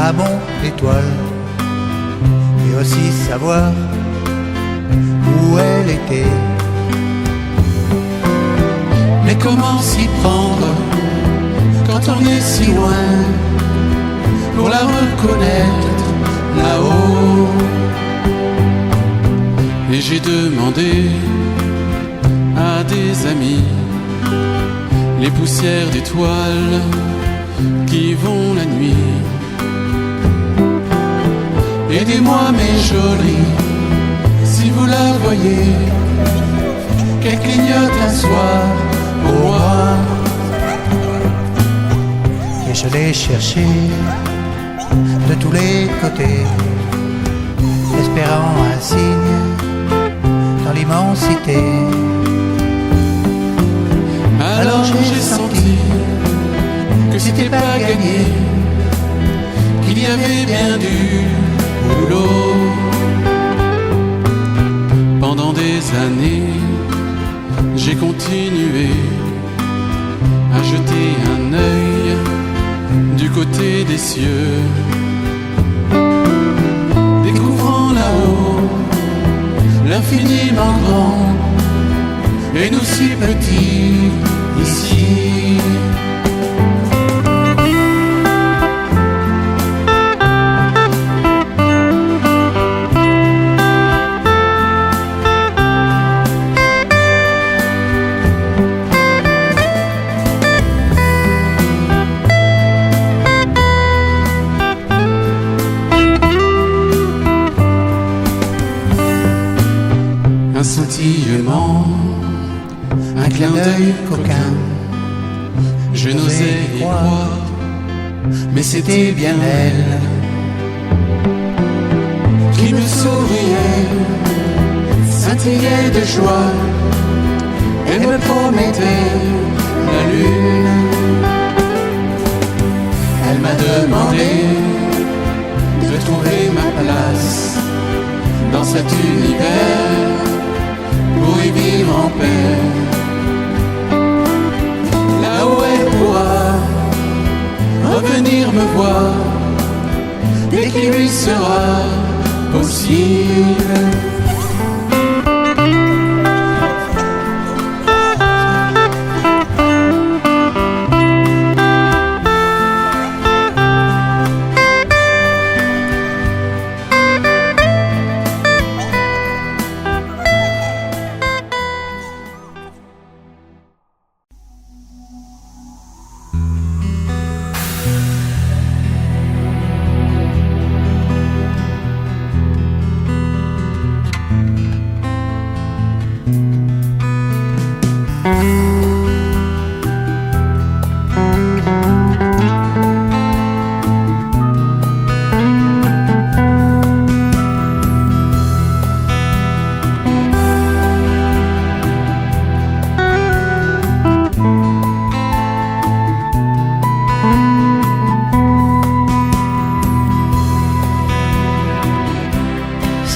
à mon étoile et aussi savoir où elle était. Mais comment s'y prendre quand on est si loin pour la reconnaître là-haut? Et j'ai demandé à des amis les poussières d'étoiles qui vont la nuit. Aidez-moi mes jolies, si vous la voyez, qu'elle clignote un soir pour moi. Et je l'ai cherchée de tous les côtés, espérant un signe dans l'immensité. Alors j'ai senti que c'était pas gagné, qu'il y avait bien du boulot. Pendant des années, j'ai continué à jeter un œil du côté des cieux, découvrant là-haut l'infiniment grand et nous si petits ici. Un scintillement, un clin d'œil coquin, je n'osais y croire, mais c'était bien elle qui me souriait, scintillait de joie et me promettait la lune. Elle m'a demandé de trouver ma place dans cet univers pour y vivre en paix. Là où elle pourra revenir me voir dès qu'il lui sera possible.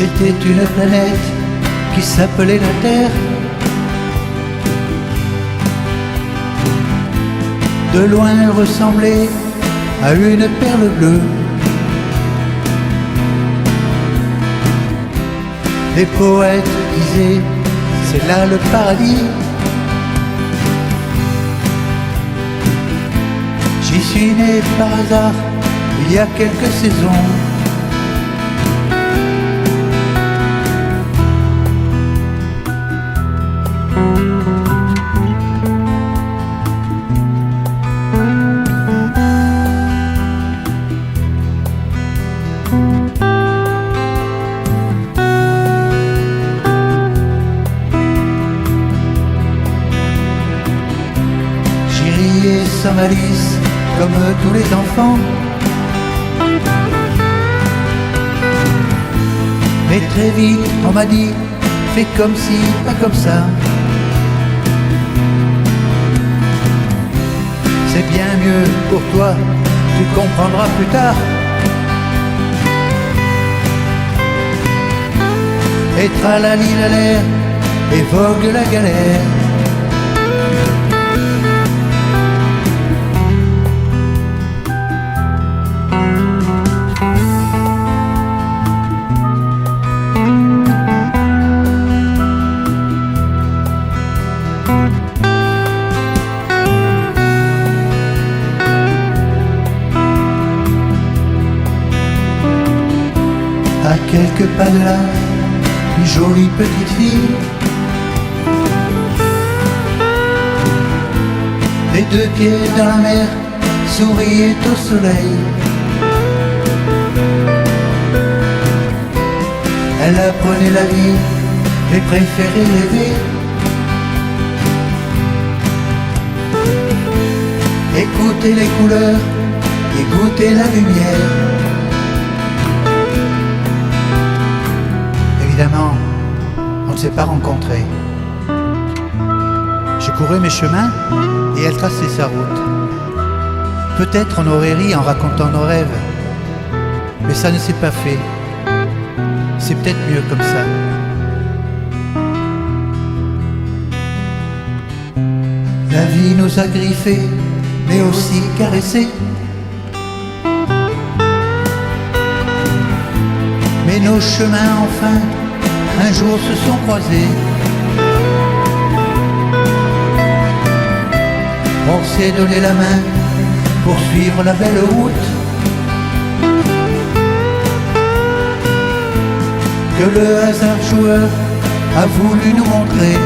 C'était une planète qui s'appelait la Terre. De loin elle ressemblait à une perle bleue. Les poètes disaient, c'est là le paradis. J'y suis né par hasard, il y a quelques saisons. Sans malice, comme tous les enfants. Mais très vite, on m'a dit, fais comme ci, pas comme ça. C'est bien mieux pour toi, tu comprendras plus tard. Et tralali la l'air, et vogue la galère. quelques pas de là, une jolie petite fille. Les deux pieds dans la mer, souriait au soleil. Elle apprenait la vie et préférait rêver. Écouter les couleurs et goûter la lumière. Évidemment, on ne s'est pas rencontrés. Je courais mes chemins et elle traçait sa route. Peut-être on aurait ri en racontant nos rêves, mais ça ne s'est pas fait. C'est peut-être mieux comme ça. La vie nous a griffés, mais aussi caressés. Mais nos chemins enfin, un jour se sont croisés. On s'est donné la main pour suivre la belle route que le hasard joueur a voulu nous montrer.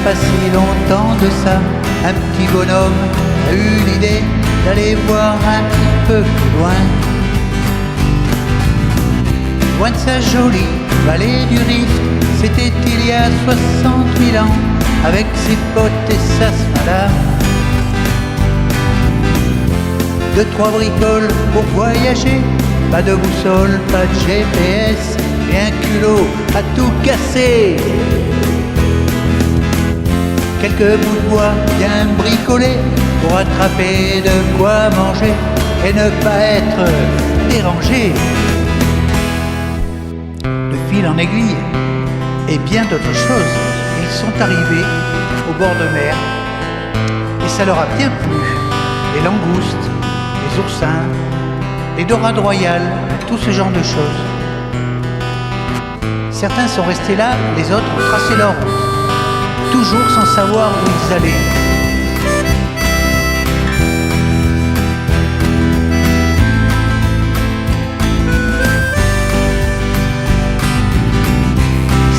pas si longtemps de ça, un petit bonhomme a eu l'idée d'aller voir un petit peu plus loin. Loin de sa jolie vallée du Rift, c'était il y a 60 000 ans, avec ses potes et sa smala. Deux, trois bricoles pour voyager, pas de boussole, pas de GPS, bien culot à tout casser. Quelques bouts de bois bien bricolés pour attraper de quoi manger et ne pas être dérangé. De fil en aiguille et bien d'autres choses, ils sont arrivés au bord de mer et ça leur a bien plu. Les langoustes, les oursins, les dorades royales, tout ce genre de choses. Certains sont restés là, les autres ont tracé leur route, toujours sans savoir où ils allaient.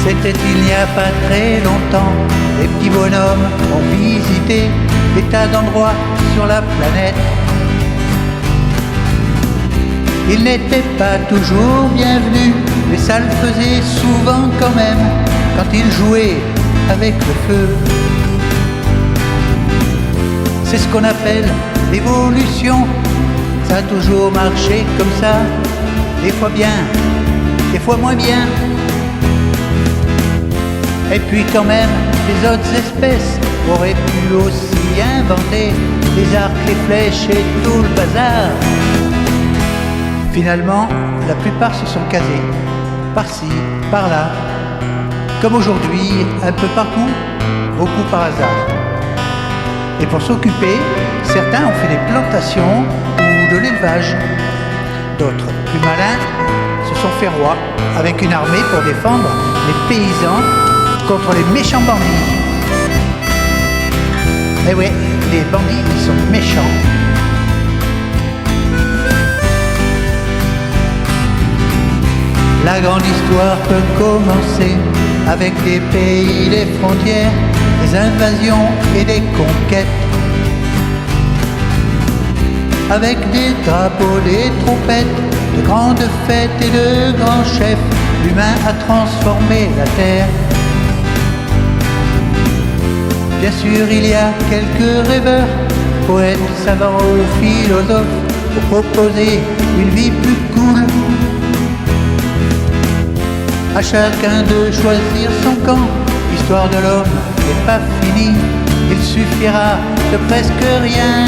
C'était il n'y a pas très longtemps, les petits bonhommes ont visité des tas d'endroits sur la planète. Ils n'étaient pas toujours bienvenus, mais ça le faisait souvent quand même, quand ils jouaient avec le feu. C'est ce qu'on appelle l'évolution, ça a toujours marché comme ça, des fois bien, des fois moins bien. Et puis quand même, les autres espèces auraient pu aussi inventer les arcs, les flèches et tout le bazar. Finalement, la plupart se sont casés, par-ci, par-là, comme aujourd'hui, un peu partout, beaucoup par hasard. Et pour s'occuper, certains ont fait des plantations ou de l'élevage. D'autres, plus malins, se sont fait rois avec une armée pour défendre les paysans contre les méchants bandits. Eh ouais, les bandits, ils sont méchants. La grande histoire peut commencer avec des pays, des frontières, des invasions et des conquêtes. Avec des drapeaux, des trompettes, de grandes fêtes et de grands chefs, l'humain a transformé la terre. Bien sûr, il y a quelques rêveurs, poètes, savants ou philosophes, pour proposer une vie plus cool. À chacun de choisir son camp, l'histoire de l'homme n'est pas finie, il suffira de presque rien.